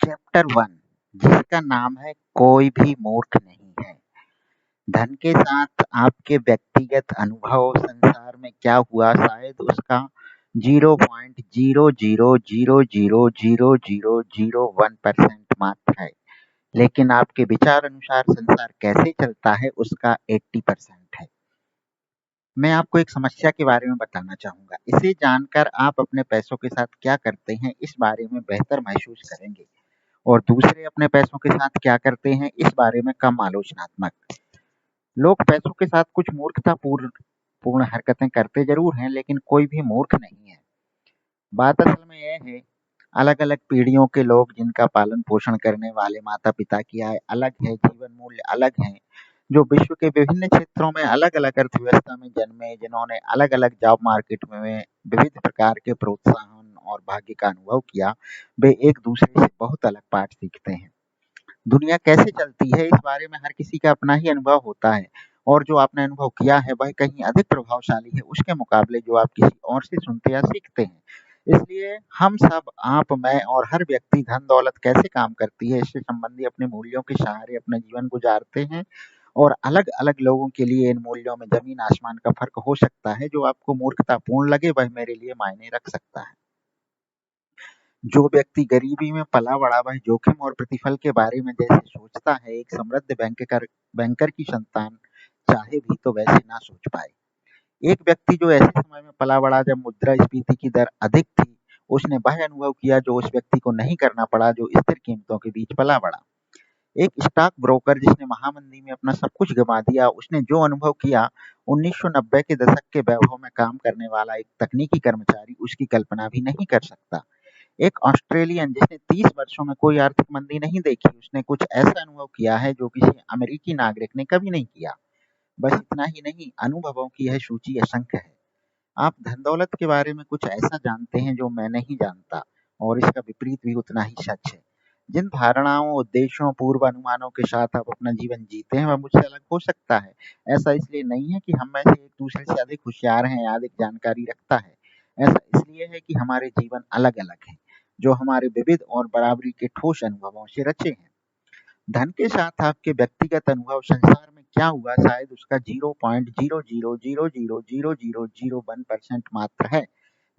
Chapter 1 जिसका नाम है कोई भी मूर्ख नहीं है। धन के साथ आपके व्यक्तिगत अनुभव संसार में क्या हुआ शायद उसका 0.00000001% मात्र है, लेकिन आपके विचार अनुसार संसार कैसे चलता है उसका 80% है। मैं आपको एक समस्या के बारे में बताना चाहूँगा। इसे जानकर आप अपने पैसों के साथ क्या करते हैं इस बारे में बेहतर महसूस करेंगे और दूसरे अपने पैसों के साथ क्या करते हैं इस बारे में कम आलोचनात्मक। लोग पैसों के साथ कुछ मूर्खतापूर्ण हरकतें करते ज़रूर हैं, लेकिन कोई भी मूर्ख नहीं है। बात असल में यह है, अलग-अलग पीढ़ियों के लोग जिनका पालन-पोषण करने वाले माता-पिता की आय अलग है, जीवन मूल्य अलग हैं, जो विश्व के विभिन्न क्षेत्रों में अलग-अलग अर्थव्यवस्था में जन्मे, जिन्होंने अलग-अलग जॉब मार्केट में विविध प्रकार के प्रोत्साहन और भाग्य का अनुभव किया, वे एक दूसरे से बहुत अलग पाठ सीखते हैं। दुनिया कैसे चलती है इस बारे में हर किसी का अपना ही अनुभव होता है और जो आपने अनुभव किया है वह कहीं अधिक प्रभावशाली है उसके मुकाबले जो आप किसी और से सुनते या सीखते हैं। इसलिए हम सब, आप, मैं और हर व्यक्ति धन दौलत कैसे काम करती है इससे संबंधी अपने मूल्यों के सहारे अपना जीवन गुजारते हैं और अलग-अलग लोगों के लिए इन मूल्यों में जमीन आसमान का फर्क हो सकता है। जो आपको मूर्खतापूर्ण लगे वह मेरे लिए मायने रख सकता है। जो व्यक्ति गरीबी में पला बड़ा वह जोखिम और प्रतिफल के बारे में जैसे सोचता है एक समृद्ध बैंकर की संतान चाहे भी तो वैसे ना सोच पाए। एक व्यक्ति जो ऐसे समय में पला बड़ा जब मुद्रास्फीति की दर अधिक थी, उसने वह अनुभव किया जो उस व्यक्ति को नहीं करना पड़ा जो स्थिर कीमतों के बीच पला बड़ा। एक स्टॉक ब्रोकर जिसने महामंदी में अपना सब कुछ गंवा दिया, उसने जो अनुभव किया 1990 के दशक के वैभव में काम करने वाला एक तकनीकी कर्मचारी उसकी कल्पना भी नहीं कर सकता। एक ऑस्ट्रेलियन जिसने 30 वर्षों में कोई आर्थिक मंदी नहीं देखी, उसने कुछ ऐसा अनुभव किया है जो किसी अमेरिकी नागरिक ने कभी नहीं किया। बस इतना ही नहीं, अनुभवों की यह सूची असंख्य है। आप धन दौलत के बारे में कुछ ऐसा जानते हैं जो मैं नहीं जानता और इसका विपरीत भी उतना ही सच है। जिन धारणाओं, उद्देश्यों, पूर्व अनुमानों के साथ आप अपना जीवन जीते हैं वह मुझसे अलग हो सकता है। ऐसा इसलिए नहीं है कि हम में से एक दूसरे से अधिक होशियार हैं या अधिक जानकारी रखता है। ऐसा इसलिए है कि हमारे जीवन अलग-अलग हैं, जो हमारे विविध और बराबरी के ठोस अनुभवों से रचे हैं। धन के साथ आपके व्यक्तिगत अनुभव संसार में क्या हुआ शायद उसका 0.00000001% मात्र है,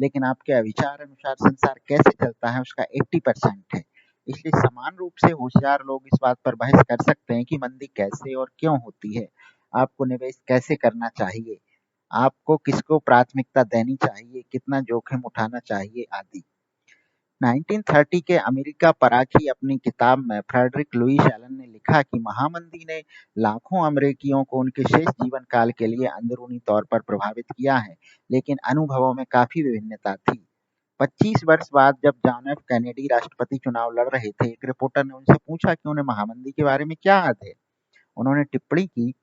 लेकिन आपके विचार अनुसार संसार कैसे चलता है उसका 80% है। इसलिए समान रूप से होशियार लोग इस बात पर बहस कर सकते हैं कि मंदी कैसे और क्यों होती है, आपको निवेश कैसे करना चाहिए, आपको किसको प्राथमिकता देनी चाहिए, कितना जोखिम उठाना चाहिए आदि। 1930 के अमेरिका पराखी अपनी किताब में फ्रेडरिक लुईस एलन ने लिखा कि महामंदी ने लाखों अमेरिकियों को उनके शेष जीवन काल के लिए अंदरूनी तौर पर प्रभावित किया है, लेकिन अनुभवों में काफी विभिन्नता थी। 25 वर्ष बाद जब जॉन एफ कैनेडी राष्ट्रपति चुनाव लड़ रहे थे, एक रिपोर्टर ने उनसे पूछा कि उन्हें महामंदी के बारे में क्या याद है। उन्होंने टिप्पणी की,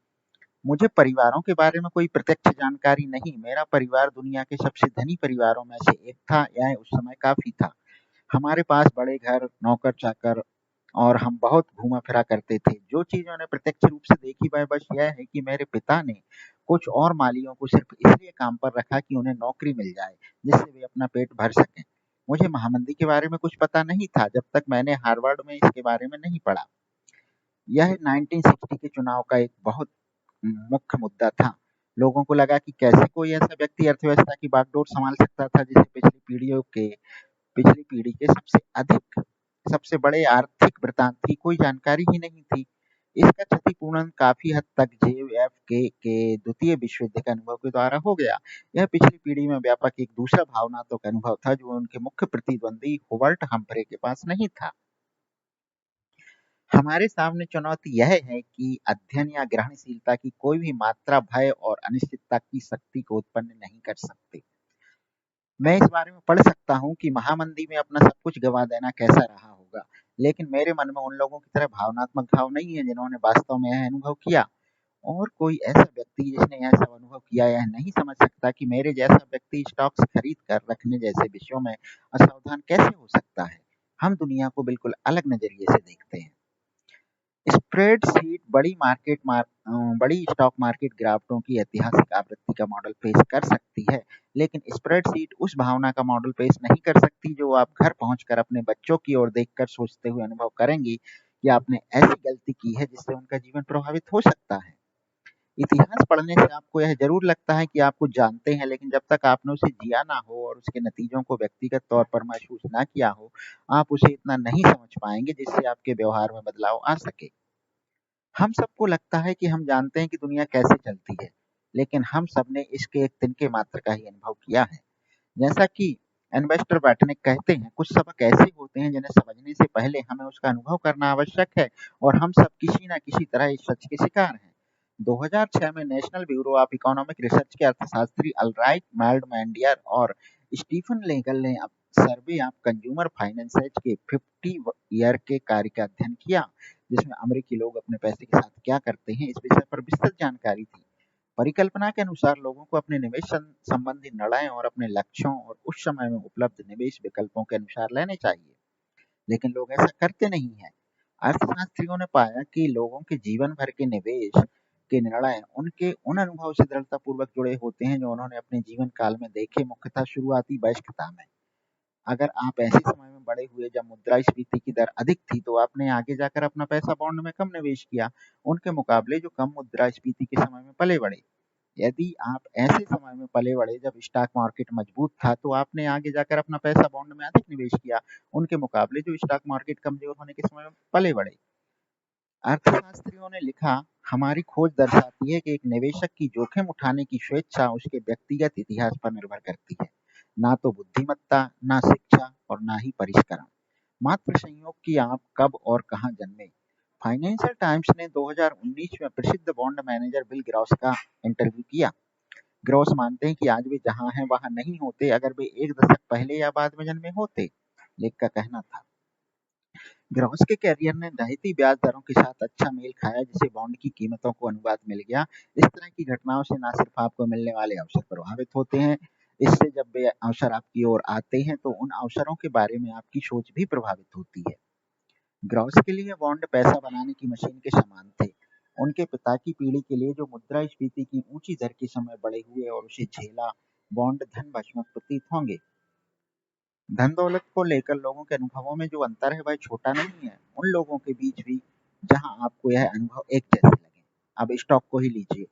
मुझे परिवारों के बारे में कोई प्रत्यक्ष जानकारी नहीं, मेरा परिवार दुनिया के सबसे धनी परिवारों में से एक था, यह उस समय काफी था। हमारे पास बड़े घर, नौकर-चाकर और हम बहुत घूमा-फिरा करते थे। जो चीज़ मैंने प्रत्यक्ष रूप से देखी वह बस यह है कि मेरे पिता ने कुछ और मालियों को सिर्फ इसलिए काम पर रखा कि उन्हें नौकरी मिल जाए, जिससे वे अपना पेट भर सकें। मुझे महामंदी के बारे में कुछ पता नहीं था जब तक मैंने हार्वर्ड में इसके बारे में नहीं पढ़ा। यह 1960 के चुनाव का एक बहुत मुख्य मुद्दा था। लोगों को लगा कि कैसे कोई ऐसा व्यक्ति अर्थव्यवस्था की बागडोर संभाल सकता था जिसे पिछली पीढ़ी के सबसे बड़े आर्थिक वृत्तांत की कोई जानकारी ही नहीं थी। इसका क्षतिपूर्णन काफी हद तक जेएफके के द्वितीय विश्व युद्ध के अनुभव के द्वारा हो गया। यह पिछली पीढ़ी में व्यापक एक दूसरा भावनात्मक अनुभव था जो उनके मुख्य प्रतिद्वंदी होवर्ट हम्फ्रे के पास नहीं था। हमारे सामने चुनौती यह है कि अध्ययन या ग्रहणशीलता की कोई भी मात्रा भय और अनिश्चितता की शक्ति को उत्पन्न नहीं कर सकती। मैं इस बारे में पढ़ सकता हूँ कि महामंदी में अपना सब कुछ गंवा देना कैसा रहा होगा, लेकिन मेरे मन में उन लोगों की तरह भावनात्मक घाव नहीं है जिन्होंने वास्तव में यह अनुभव किया। और कोई ऐसा व्यक्ति जिसने यह सब अनुभव किया यह नहीं समझ सकता कि मेरे जैसा व्यक्ति स्टॉक्स खरीद कर रखने जैसे विषयों में असावधान कैसे हो सकता है। हम दुनिया को बिल्कुल अलग नजरिए से देखते हैं। स्प्रेडशीट बड़ी स्टॉक मार्केट गिरावटों की ऐतिहासिक आवृत्ति का मॉडल पेश कर सकती है, लेकिन स्प्रेडशीट उस भावना का मॉडल पेश नहीं कर सकती जो आप घर पहुंचकर अपने बच्चों की ओर देखकर सोचते हुए अनुभव करेंगी कि आपने ऐसी गलती की है जिससे उनका जीवन प्रभावित हो सकता है। इतिहास पढ़ने से आपको यह ज़रूर लगता है कि आप कुछ जानते हैं, लेकिन जब तक आपने उसे जिया ना हो और उसके नतीजों को व्यक्तिगत तौर पर महसूस ना किया हो, आप उसे इतना नहीं समझ पाएंगे जिससे आपके व्यवहार में बदलाव आ सके। हम सबको लगता है कि हम जानते हैं कि दुनिया कैसे चलती है, लेकिन हम सबने इसके एक तिनके मात्र का ही अनुभव किया है। जैसा कि इन्वेस्टर बैठने कहते हैं, कुछ सबक ऐसे होते हैं जिन्हें समझने से पहले हमें उसका अनुभव करना आवश्यक है, और हम सब किसी न किसी तरह इस सच के शिकार हैं। 2006 में national bureau of economic research के अर्थशास्त्री अल्राइट मैल्डमैंडियर और स्टीफन लेगल ने सर्वे ऑफ कंज्यूमर फाइनेंसेज के 50 ईयर के कार्य का अध्ययन किया, जिसमें अमेरिकी लोग अपने पैसे के साथ क्या करते हैं इस विषय पर विस्तृत जानकारी थी। परिकल्पना के अनुसार लोगों को अपने निवेश संबंधी निर्णय और अपने लक्ष्यों और उस समय में उपलब्ध निवेश विकल्पों के अनुसार लेने चाहिए, लेकिन लोग ऐसा करते नहीं हैं। अर्थशास्त्रियों ने पाया कि लोगों के जीवन भर के निवेश के निर्णय उनके उन अनुभव से दृढ़तापूर्वक जुड़े होते हैं जो उन्होंने अपने जीवन काल में देखे, मुख्यतः शुरुआती वयस्कता में। अगर आप ऐसे समय में बड़े हुए जब मुद्रास्फीति की दर अधिक थी, तो आपने आगे जाकर अपना पैसा बॉन्ड में कम निवेश किया, उनके मुकाबले जो कम मुद्रास्फीति के समय में पले बड़े। यदि आप ऐसे समय में पले बड़े जब स्टॉक मार्केट मजबूत था, तो आपने आगे जाकर अपना पैसा बॉन्ड में अधिक निवेश किया, उनके मुकाबले जो स्टॉक मार्केट कमजोर होने के समय में पले बड़े। अर्थशास्त्रियों ने लिखा, हमारी खोज दर्शाती है कि एक निवेशक की जोखिम उठाने की स्वेच्छा उसके व्यक्तिगत इतिहास पर निर्भर करती है, ना तो बुद्धिमत्ता, ना शिक्षा और ना ही परिष्करण। मात्र संयोग कि आप कब और कहां जन्मे। फाइनेंशियल टाइम्स ने 2019 में प्रसिद्ध बॉन्ड मैनेजर बिल ग्रॉस का इंटरव्यू किया। ग्रॉस मानते हैं कि आज वे जहां हैं वहां नहीं होते अगर वे एक दशक पहले या बाद में जन्मे होते, लेख का कहना था। ग्रॉस के कैरियर ने ढहती ब्याज दरों के साथ अच्छा मेल खाया, जिसे बॉन्ड की कीमतों को अनुवाद मिल गया। इस तरह की घटनाओं से न सिर्फ आपको मिलने वाले अवसर प्रभावित होते हैं, इससे जब वे अवसर आपकी ओर आते हैं तो उन अवसरों के बारे में आपकी सोच भी प्रभावित होती है। ग्रॉस के लिए बॉन्ड पैसा बनाने की मशीन के समान थे। उनके पिता की पीढ़ी के लिए जो मुद्रास्फीति की ऊंची दर के समय बड़े हुए और उसे झेला, बॉन्ड धन भस्म प्रतीत होंगे। धन दौलत को लेकर लोगों के अनुभवों में जो अंतर है वह छोटा नहीं है, उन लोगों के बीच भी जहां आपको यह अनुभव एक जैसे लगे। अब स्टॉक को ही लीजिए।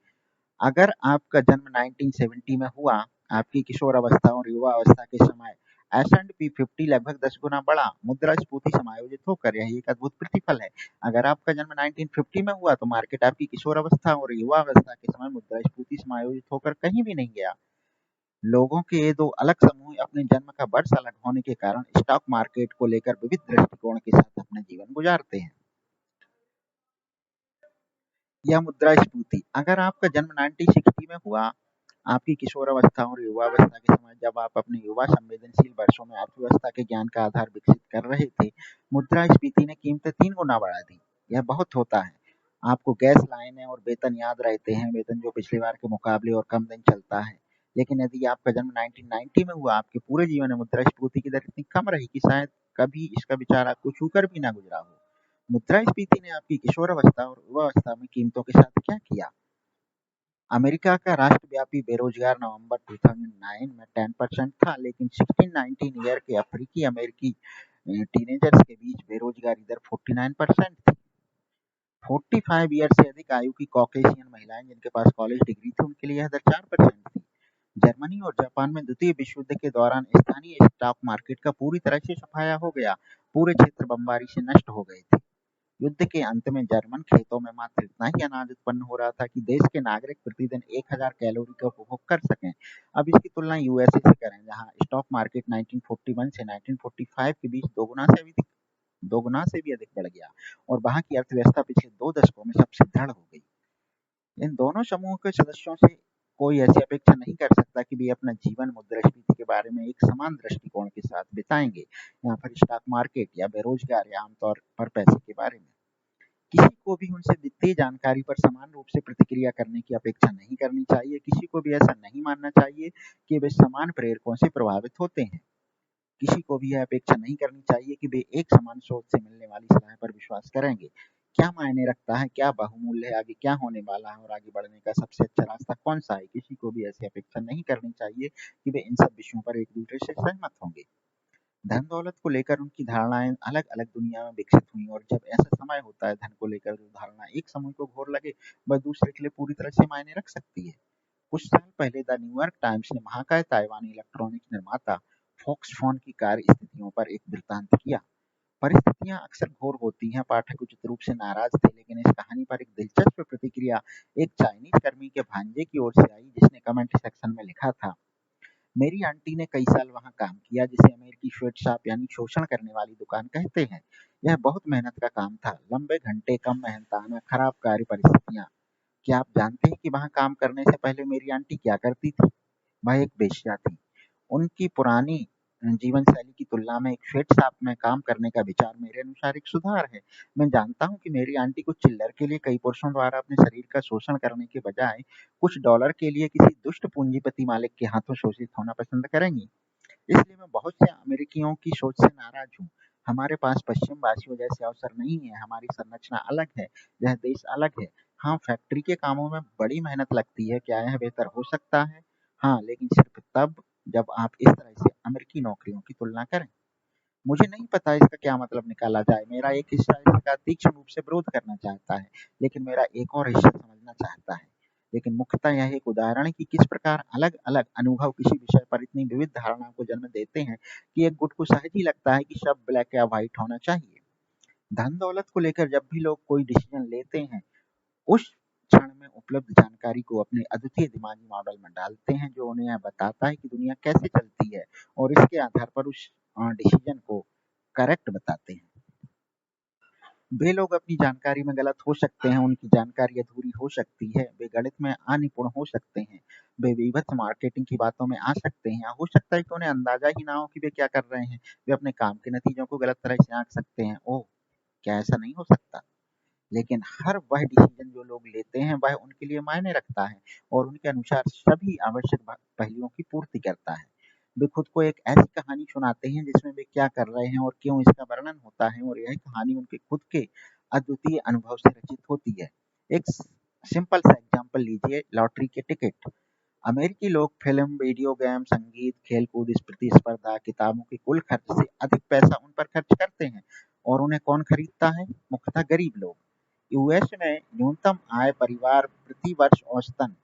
अगर आपका जन्म 1970 में हुआ, आपकी किशोर अवस्था और युवा अवस्था के समय S&P 50 लगभग 10 गुना बढ़ा, मुद्रास्फीति समायोजित होकर। यह एक अद्भुत प्रतिफल है। अगर आपका जन्म 1950 में हुआ, तो मार्केट आपकी किशोर अवस्था और युवा अवस्था के समय मुद्रास्फीति समायोजित होकर कहीं भी नहीं गया। लोगों के ये दो अलग समूह अपने जन्म का वर्ष अलग होने के कारण स्टॉक मार्केट को लेकर विविध दृष्टिकोण के साथ अपना जीवन गुजारते हैं। यह मुद्रास्फीति, अगर आपका जन्म 1960 में हुआ, आपकी किशोर अवस्था और युवा अवस्था के समय जब आप अपने युवा संवेदनशील वर्षों में अर्थव्यवस्था के ज्ञान का आधार विकसित कर रहे थे, मुद्रास्फीति ने कीमतें 3 गुना बढ़ा दी। यह बहुत होता है। आपको गैस लाइनें और वेतन याद रहते हैं, वेतन जो पिछली बार के मुकाबले और कम दिन चलता है। लेकिन यदि आपका जन्म 1990 में हुआ, आपके पूरे जीवन में मुद्रास्फीति की दर इतनी कम रही कि शायद कभी इसका विचार आपको छूकर भी ना गुजरा हो। मुद्रास्फीति ने आपकी किशोर अवस्था और युवा अवस्था में कीमतों के साथ क्या किया? अमेरिका का राष्ट्रव्यापी बेरोजगार नवंबर 2009 में 10% था, लेकिन 16-19 ईयर के अफ्रीकी अमेरिकी टीनेजर्स के बीच बेरोजगारी दर 49% थी। 45 ईयर से अधिक आयु की कॉकेशियन महिलाएं जिनके पास कॉलेज डिग्री थी, उनके लिए यह दर 4% थी। जर्मनी और जापान में द्वितीय विश्व युद्ध के दौरान स्थानीय स्टॉक मार्केट का पूरी तरह से सफाया हो गया। पूरे क्षेत्र बमबारी से नष्ट हो गए थे। युद्ध के अंत में जर्मन खेतों में मात्र इतना ही अनाज उत्पन्न हो रहा था कि देश के नागरिक प्रतिदिन 1000 कैलोरी का उपभोग कर सकें। अब इसकी तुलना यूएसए से करें, जहां स्टॉक मार्केट 1941 से 1945 के बीच दोगुना से भी अधिक बढ़ गया, और वहां की अर्थव्यवस्था पिछले 2 दशकों में सबसे दृढ़ हो गई। इन दोनों समूह के सदस्यों से कोई ऐसी अपेक्षा नहीं कर सकता कि वे अपना जीवन मुद्रास्फीति के बारे में एक समान दृष्टिकोण के साथ बिताएंगे, या फिर स्टॉक मार्केट या बेरोजगार या आमतौर पर पैसे के बारे में। किसी को भी उनसे वित्तीय जानकारी पर समान रूप से प्रतिक्रिया करने की अपेक्षा नहीं करनी चाहिए। किसी को भी ऐसा नहीं मानना चाहिए कि वे समान प्रेरकों से प्रभावित होते हैं। किसी को भी यह अपेक्षा नहीं करनी चाहिए कि वे एक समान सोच से मिलने वाली सलाह पर विश्वास करेंगे। क्या मायने रखता है, क्या बहुमूल्य है, आगे क्या होने वाला है और आगे बढ़ने का सबसे अच्छा रास्ता कौन-सा है। किसी को भी ऐसी अपेक्षा नहीं करनी चाहिए कि वे इन सब विषयों पर एक-दूसरे से सहमत होंगे। धन-दौलत को लेकर उनकी धारणाएँ अलग-अलग दुनिया में विकसित हुई और जब ऐसा समय होता है धन को लेकर जो धारणा एक समूह को घोर लगे, वह दूसरे के लिए पूरी तरह से मायने रख सकती है। कुछ साल पहले द न्यूयॉर्क टाइम्स ने महाकाय ताइवानी इलेक्ट्रॉनिक्स निर्माता फॉक्सफोन की कार्य स्थितियों पर एक वृत्तांत किया। परिस्थितियां अक्सर घोर होती हैं। पाठक उचित रूप से नाराज थे, लेकिन इस कहानी पर एक दिलचस्प प्रतिक्रिया एक चाइनीज कर्मी के भांजे की ओर से आई, जिसने कमेंट सेक्शन में लिखा था, मेरी आंटी ने कई साल वहां काम किया, जिसे अमेरिकी स्वेट शॉप यानी शोषण करने वाली दुकान कहते हैं। यह बहुत मेहनत का काम था, लंबे घंटे, कम मेहनताना, खराब कार्य परिस्थितियां। क्या आप जानते हैं कि वहां काम करने से पहले मेरी आंटी क्या करती थी? वह एक वेश्या थी। उनकी पुरानी जीवन शैली की तुलना में एक स्वेट शॉप में काम करने का विचार मेरे अनुसार एक सुधार है। मैं जानता हूँ कि मेरी आंटी कुछ चिल्लर के लिए कई पुरुषों द्वारा अपने शरीर का शोषण करने के बजाय कुछ डॉलर के लिए किसी दुष्ट पूंजीपति मालिक के हाथों शोषित होना पसंद करेंगी। इसलिए मैं बहुत से अमेरिकियों की सोच से नाराज हूँ। हमारे पास पश्चिम वासियों जैसे अवसर नहीं है, हमारी संरचना अलग है, यह देश अलग है। हाँ, फैक्ट्री के कामों में बड़ी मेहनत लगती है, क्या यह बेहतर हो सकता है? हाँ, लेकिन सिर्फ तब जब आप इस तरह से अमेरिकी नौकरियों की तुलना करें। मुझे नहीं पता इसका क्या मतलब निकाला जाए। मेरा एक हिस्सा इसका तीक्ष्ण रूप से विरोध करना चाहता है, लेकिन मेरा एक और हिस्सा समझना चाहता है। लेकिन मुख्यतः यह एक उदाहरण है कि किस प्रकार अलग-अलग अनुभव किसी विषय पर इतनी विविध धारणाओं को जन्म देते हैं कि एक गुट को सहज ही लगता है कि सब ब्लैक या व्हाइट होना चाहिए। धन दौलत को लेकर जब भी लोग कोई डिसीजन लेते हैं, उस क्षण में उपलब्ध जानकारी को अपने अद्वितीय दिमागी मॉडल में डालते हैं, जो उन्हें यह बताता है कि दुनिया कैसे चलती है और इसके आधार पर उस डिसीजन को करेक्ट बताते हैं। वे लोग अपनी जानकारी में गलत हो सकते हैं, उनकी जानकारी अधूरी हो सकती है, वे गणित में अनिपुण हो सकते हैं, वे विभत्स मार्केटिंग की बातों में आ सकते हैं, या हो सकता है कि उन्हें अंदाजा ही ना हो कि वे क्या कर रहे हैं। वे अपने काम के नतीजों को गलत तरह से आंक सकते हैं। ओह! क्या ऐसा नहीं हो सकता? लेकिन हर वह डिसीजन जो लोग लेते हैं, वह उनके लिए मायने रखता है और उनके अनुसार सभी आवश्यक पहलुओं की पूर्ति करता है। वे खुद को एक ऐसी कहानी सुनाते हैं जिसमें वे क्या कर रहे हैं और क्यों इसका वर्णन होता है, और यह कहानी उनके खुद के अद्वितीय अनुभव से रचित होती है। एक सिंपल सा एग्जांपल लीजिए, लॉटरी के टिकट। अमेरिकी लोग फिल्म, वीडियो गेम, संगीत, खेलकूद, प्रतिस्पर्धा, किताबों के कुल खर्च से अधिक पैसा उन पर खर्च करते हैं, और उन्हें कौन खरीदता है? मुख्यतः गरीब लोग। यूएस में न्यूनतम आय परिवार प्रति वर्ष औसतन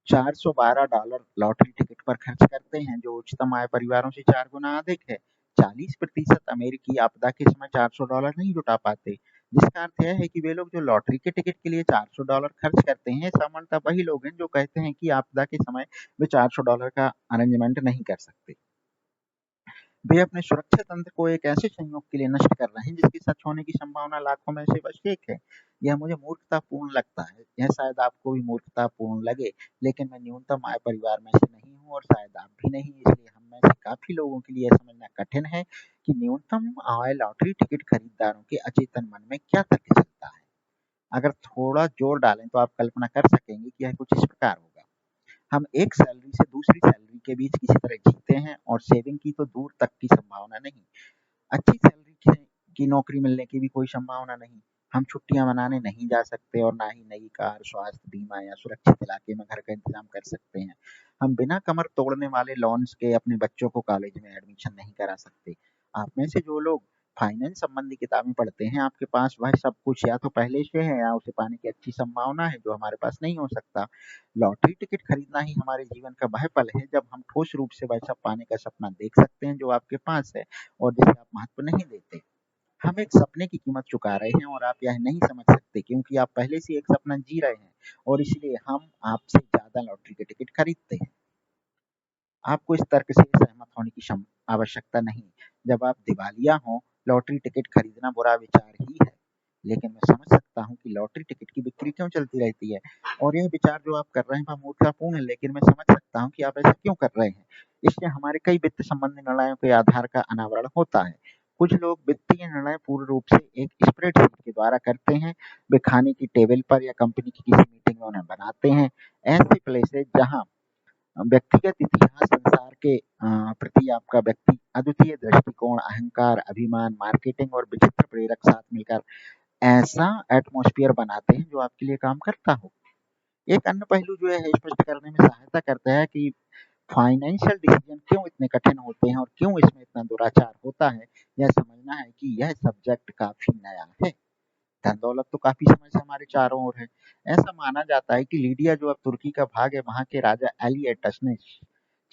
$412 लॉटरी टिकट पर खर्च करते हैं, जो उच्चतम आय परिवारों से 4 गुना अधिक है। 40% अमेरिकी आपदा के समय $400 नहीं जुटा पाते, जिसका अर्थ यह है कि वे लोग जो लॉटरी के टिकट के लिए $400 खर्च करते हैं, सामान्यतः वही लोग हैं जो कहते हैं कि आपदा के समय वे $400 का अरेंजमेंट नहीं कर सकते। वे अपने सुरक्षा तंत्र को एक ऐसे संयोग के लिए नष्ट कर रहे हैं जिसके सच होने की संभावना लाखों में से बस एक है। यह मुझे मूर्खतापूर्ण लगता है। यह शायद आपको भी मूर्खतापूर्ण लगे, लेकिन मैं न्यूनतम आय परिवार में से नहीं हूँ और शायद आप भी नहीं, इसलिए हम में से काफी लोगों के लिए यह समझना कठिन है कि न्यूनतम आय लॉटरी टिकट खरीदारों के अचेतन मन में क्या तर्क चलता है। अगर थोड़ा जोर डालें तो आप कल्पना कर सकेंगे कि यह कुछ इस प्रकार होगा। हम एक सैलरी से दूसरी सैलरी के बीच किसी तरह जीते हैं और सेविंग की तो दूर तक की संभावना नहीं। अच्छी सैलरी की नौकरी मिलने की भी कोई संभावना नहीं। हम छुट्टियां मनाने नहीं जा सकते और ना ही नई कार, स्वास्थ्य बीमा या सुरक्षित इलाके में घर का इंतजाम कर सकते हैं। हम बिना कमर तोड़ने वाले लोन्स के अपने बच्चों को कॉलेज में एडमिशन नहीं करा सकते। आप में से जो लोग फाइनेंस संबंधी किताबें पढ़ते हैं, आपके पास वह सब कुछ या तो पहले से है या उसे पाने की अच्छी संभावना है, जो हमारे पास नहीं हो सकता। लॉटरी टिकट खरीदना ही हमारे जीवन का वह पल है जब हम ठोस रूप से वह सब पाने का सपना देख सकते हैं जो आपके पास है और जिसे आप महत्व नहीं देते। हम एक सपने की कीमत चुका रहे हैं और आप यह नहीं समझ सकते, क्योंकि आप पहले से एक सपना जी रहे हैं और इसलिए हम आपसे ज्यादा लॉटरी के टिकट खरीदते हैं। आपको इस तर्क से सहमत होने की आवश्यकता नहीं। जब आप दिवालिया हों, लॉटरी टिकट खरीदना बुरा विचार ही है। लेकिन मैं समझ सकता हूँ कि लॉटरी टिकट की बिक्री क्यों चलती रहती है, और यह विचार जो आप कर रहे हैं वह मूर्खतापूर्ण है, लेकिन मैं समझ सकता हूँ कि आप ऐसा क्यों कर रहे हैं। इससे हमारे कई वित्त संबंधी निर्णयों के आधार का अनावरण होता है। कुछ लोग वित्तीय निर्णय पूर्ण रूप से एक स्प्रेडशीट के द्वारा करते हैं। वे खाने की टेबल पर या कंपनी की किसी मीटिंग में उन्हें बनाते हैं। ऐसे प्लेसेस जहाँ व्यक्तिगत इतिहास, संसार के प्रति आपका अद्वितीय दृष्टिकोण, अहंकार, अभिमान, मार्केटिंग और विचित्र प्रेरक साथ मिलकर ऐसा एटमॉस्फेयर बनाते हैं जो आपके लिए काम करता हो। एक अन्य पहलू जो है स्पष्ट करने में सहायता करता है कि फाइनेंशियल डिसीजन क्यों इतने कठिन होते हैं और क्यों इसमें इतना दुराचार होता है। यह समझना है कि यह सब्जेक्ट काफी नया है। धन दौलत तो काफी समय से हमारे चारों ओर है। ऐसा माना जाता है कि लीडिया जो अब तुर्की का भाग है, वहां के राजा एलिएटस ने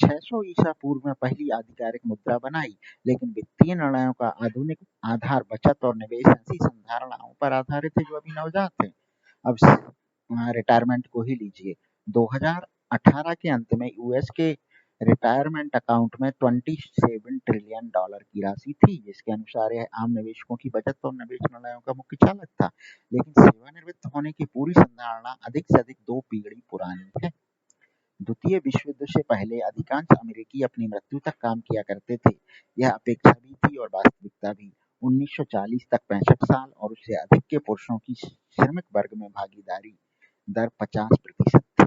600 ईसा पूर्व में पहली आधिकारिक मुद्रा बनाई। लेकिन वित्तीय निर्णयों का आधुनिक आधार बचत और निवेश ऐसी संधारणाओं पर आधारित है जो अभी नवजात है। अब रिटायरमेंट को ही लीजिए। 2018 के अंत में यूएस के रिटायरमेंट अकाउंट में $27 ट्रिलियन की राशि थी, जिसके अनुसार यह आम निवेशकों की बचत और निवेश निर्णयों का मुख्य चालक था। लेकिन सेवानिवृत्त होने की पूरी संधारणा अधिक से अधिक 2 पीढ़ी पुरानी है। द्वितीय विश्व युद्ध से पहले अधिकांश अमेरिकी अपनी मृत्यु तक काम किया करते थे। यह अपेक्षा भी थी और वास्तविकता भी। 1940 तक 65 साल और उससे अधिक के पुरुषों की श्रमिक वर्ग में भागीदारी दर 50% थी।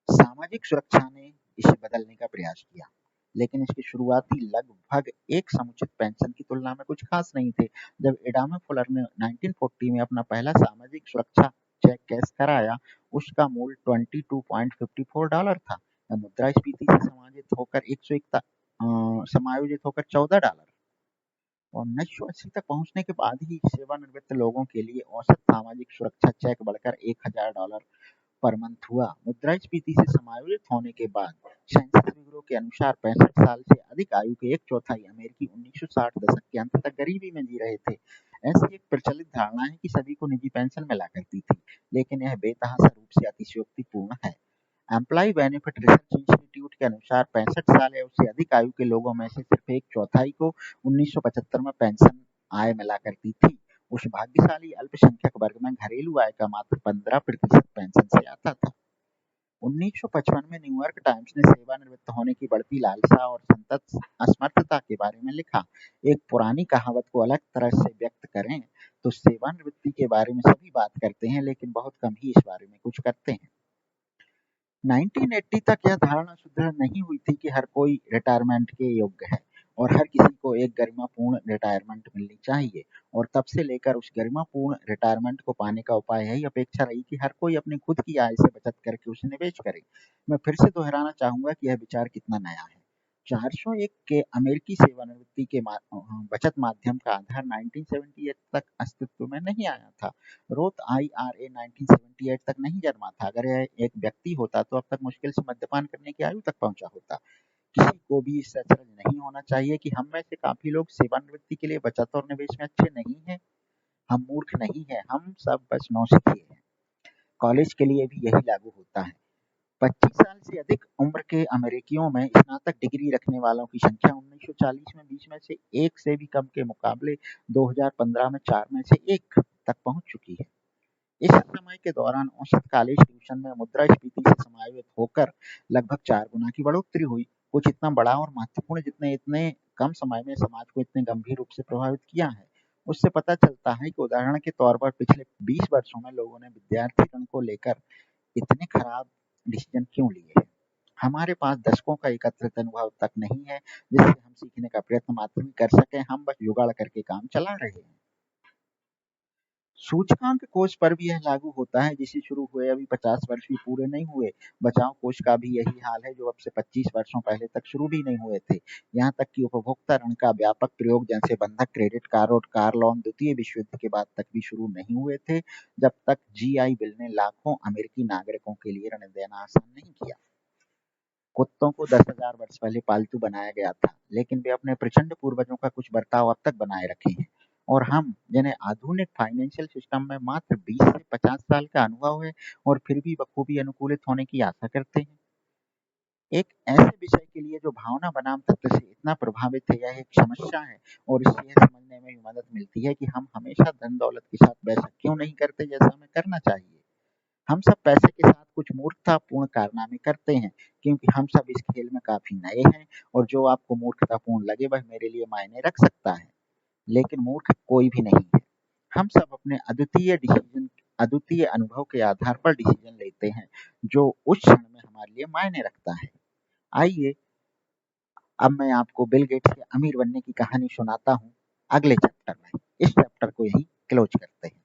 सामाजिक सुरक्षा ने इसे बदलने का प्रयास किया, लेकिन इसकी शुरुआती लगभग एक समुचित पेंशन की तुलना में कुछ खास नहीं थे। जब एडामा फुलर ने 1940 में अपना पहला सामाजिक सुरक्षा चेक कैश कराया, उसका मूल्य $22.54 था। मुद्रास्फीति से समायोजित होकर $14 और 1980 तक पहुंचने के बाद ही सेवानिवृत्त लोगों के लिए औसत सामाजिक सुरक्षा चेक बढ़कर $1000 पर मंथ हुआ। मुद्रास्फीति से समायोजित होने के बाद सेंसस ब्यूरो के अनुसार 65 साल से अधिक आयु के एक चौथाई अमेरिकी 1960 दशक के अंत तक गरीबी में जी रहे थे। ऐसी एक प्रचलित धारणा है कि सभी को निजी पेंशन मिला करती थी, लेकिन यह बेतहाशा रूप से अतिशयोक्तिपूर्ण है। एम्प्लॉय बेनिफिट रिसर्च इंस्टीट्यूट के अनुसार 65 साल या उससे अधिक आयु के लोगों में से सिर्फ एक चौथाई को 1975 में पेंशन आय मिला करती थी। उस भाग्यशाली अल्पसंख्यक वर्ग में घरेलू आय का मात्र 15% पेंशन से आता था। 1955 में न्यूयॉर्क टाइम्स ने सेवानिवृत्त होने की बढ़ती लालसा और संतत असमर्थता के बारे में लिखा। एक पुरानी कहावत को अलग तरह से व्यक्त करें तो सेवानिवृत्ति के बारे में सभी बात करते हैं, लेकिन बहुत कम ही इस बारे में कुछ करते हैं। 1980 तक यह धारणा सुदृढ़ नहीं हुई थी कि हर कोई रिटायरमेंट के योग्य है और हर किसी को एक गरिमापूर्ण रिटायरमेंट मिलनी चाहिए। और तब से लेकर उस गरिमापूर्ण रिटायरमेंट को पाने का उपाय यही अपेक्षा रही कि हर कोई अपनी खुद की आय से बचत करके उसे निवेश करे। मैं फिर से दोहराना चाहूंगा कि यह विचार कितना नया है। 401 के अमेरिकी सेवानिवृत्ति के बचत माध्यम का आधार 1978 तक अस्तित्व में नहीं आया था। रोथ IRA 1978 तक नहीं जन्मा था। अगर यह एक व्यक्ति होता तो अब तक मुश्किल से मद्यपान करने की आयु तक पहुंचा होता। किसी को भी इससे अचरज नहीं होना चाहिए कि हम में से काफी लोग सेवानिवृत्ति के लिए बचत और निवेश में अच्छे नहीं हैं। हम मूर्ख नहीं हैं, हम सब बस नौसिखिए हैं। कॉलेज के लिए भी यही लागू होता है। 25 साल से अधिक उम्र के अमेरिकियों में स्नातक डिग्री रखने वालों की संख्या 1940 में 20 में से 1 से भी कम के मुकाबले 2015 में 4 में से 1 तक पहुंच चुकी है। इस समय के दौरान औसत कॉलेज ट्यूशन में मुद्रास्फीति से समायोजित होकर लगभग 4 गुना की बढ़ोतरी हुई। कुछ इतना बड़ा और महत्वपूर्ण जितने इतने कम समय में समाज को इतने गंभीर रूप से प्रभावित किया है, उससे पता चलता है कि उदाहरण के तौर पर पिछले 20 वर्षों में लोगों ने विद्यार्थी ऋण को लेकर इतने खराब डिसीजन क्यों लिए हैं। हमारे पास दशकों का एकत्रित अनुभव तक नहीं है जिससे हम सीखने का प्रयत्न मात्र भी कर सकें। हम बस जुगाड़ करके काम चला रहे हैं। सूचकांक कोष पर भी यह लागू होता है, जिसे शुरू हुए अभी 50 वर्ष भी पूरे नहीं हुए। बचाव कोष का भी यही हाल है, जो अब से 25 वर्षों पहले तक शुरू भी नहीं हुए थे। यहाँ तक कि उपभोक्ता ऋण का व्यापक प्रयोग जैसे बंधक क्रेडिट कार्ड और कार लोन द्वितीय विश्व युद्ध के बाद तक भी शुरू नहीं हुए थे, जब तक GI बिल ने लाखों अमेरिकी नागरिकों के लिए ऋण देना आसान नहीं किया। कुत्तों को 10,000 वर्ष पहले पालतू बनाया गया था, लेकिन वे अपने प्रचंड पूर्वजों का कुछ बर्ताव अब तक बनाए रखे हैं। और हम, जिन्हें आधुनिक फाइनेंशियल सिस्टम में मात्र 20 से 50 साल का अनुभव है और फिर भी बखूबी अनुकूलित होने की आशा करते हैं। एक ऐसे विषय के लिए जो भावना बनाम तथ्य से इतना प्रभावित है, यह एक समस्या है। और इससे यह समझने में भी मदद मिलती है कि हम हमेशा धन दौलत के साथ वैसा क्यों नहीं करते जैसा हमें करना चाहिए। हम सब पैसे के साथ कुछ मूर्खतापूर्ण कारनामे करते हैं, क्योंकि हम सब इस खेल में काफी नए हैं। और जो आपको मूर्खतापूर्ण लगे वह मेरे लिए मायने रख सकता है, लेकिन मूर्ख कोई भी नहीं है। हम सब अपने अद्वितीय अनुभव के आधार पर डिसीजन लेते हैं, जो उस क्षण में हमारे लिए मायने रखता है। आइए अब मैं आपको बिल गेट्स के अमीर बनने की कहानी सुनाता हूँ। अगले चैप्टर में। इस चैप्टर को यहीं क्लोज करते हैं।